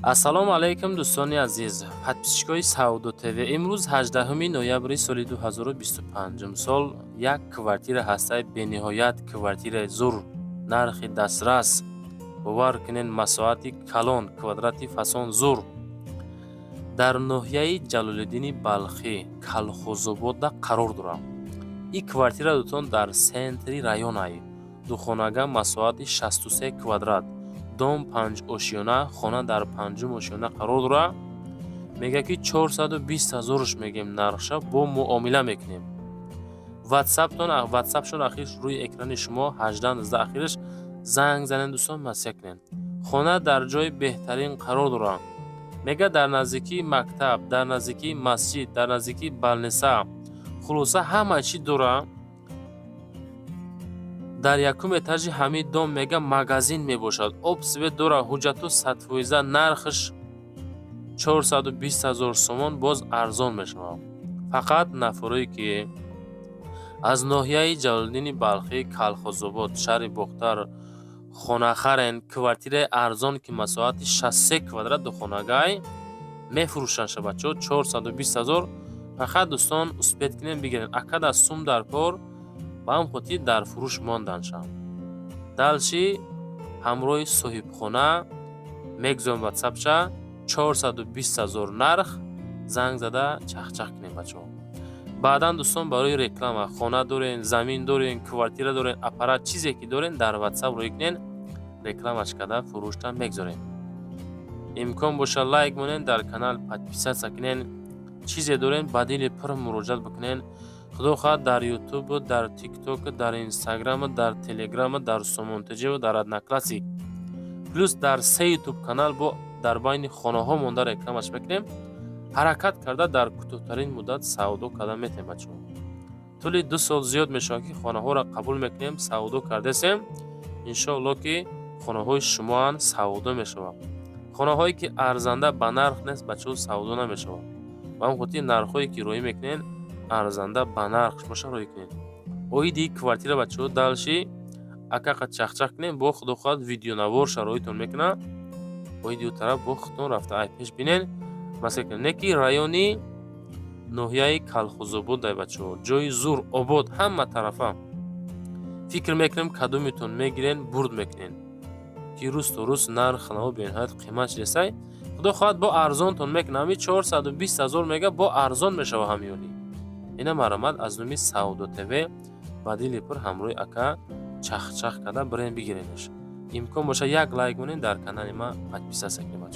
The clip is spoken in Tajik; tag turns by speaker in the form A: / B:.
A: ассалому алайкум дӯстони азиз, подписчикои Саудо ТВ. Имрӯз 18 ноябри соли 2025 сол як квартира ҳастаи бениҳоят квартираи зур, нархи дастрас, бовар кунед масоати калон, квадрати фасон зур дар ноҳияи Ҷалолиддини Балхӣ, Калхозобода қарор дорад. Ин квартира дутон дар сентри район ай. Духонага масоати 63 квадрат. Дом 5 ошиёна, хона дар 5 ошиёна қарор дорад. Мега ки 420,000 мегем нархша, бо муомила мекунем. ватсапшон ахирш рӯи экрани шумо 18 ахирш занг занен дӯстон масъя кунед. хона дар ҷои беҳтарин қарор дорад. мега дар наздикии мактаб, дар наздикии масҷид, дар наздикии балниса, хулоса ҳама чӣ дорад. дар якум этажи ҳамин дом мега магазин мебошад. Об свет дора, ҳуҷҷату садфоиза, нархш 420,000 сомон, боз арзон мешавад. Фақат нафарое ки аз ноҳияи Ҷалолиддини Балхӣ, Калхозобод, шаҳри Бохтар хонахарен, квартираи арзон ки масоати 63 квадрат духонагай мефурӯшанд шабачо 420,000. фақат дӯстон успет кунем бигирен. акада сум дар кор ба ҳам хотир дар фурӯш монданшанд. далши ҳамроҳи соҳибхона мегузорем ватсапша 420,000 нарх, занг зада чахчах кунем бачаҳо. баъдан дӯстон барои реклама хона дорен, замин дорен, квартира дорен, аппарат чизе ки дорен дар ватсап рӯй кунен, рекламаш када фурӯшта мегузорем. имкон боша лайк монен, дар канал подписатсия кунен. чизе дорен ба дили пир муроҷиат бикунен. худо хоҳад дар ютуб, дар тикток, дар инстаграм, дар телеграм, дар сомонтежи, дар одноклассик плюс дар 3 ютуб канал бо дар байни хонаҳо монда рекламаш мекунем. ҳаракат карда дар кӯтоҳтарин муддат савдо карда метавем бачаҳо. тӯли 2 сол зиёд мешавад ки хонаҳоро қабул мекунем, савдо кардесем. иншоалло ки хонаҳои шумоам савдо мешавад. хонаҳое ки арзанда ба нарх нест бачаҳо савдо намешавад. ба ҳамин хотир нархҳое ки роӣ мекунен арзанда ба нарх боша роӣ кунед. оиди квартира бачаҳо далши акақа чахчах кунем, бо худо хоҳад видеонавор шароитон мекунад. оиди тараф бо худтон рафта ай пеш бинен. масакин неки райони ноҳияи Калхозобод дай бачаҳо, ҷои зур, обод, ҳама тарафа. фикр мекунем кадомитон мегирен, бурд мекунен ки рӯз то рӯз нарх ханаҳо бениҳоят қимат ресай. худо хоҳад бо арзонтон мекунам. ҳамин 420,000 мега бо арзон мешава ҳамёни. ина маромад аз номи Саудо ТВ ба дили пир ҳамроҳи ака чахчах карда бирем бигиренеш. имкон боша як лайк монен, дар канали ма подписатсия кунед.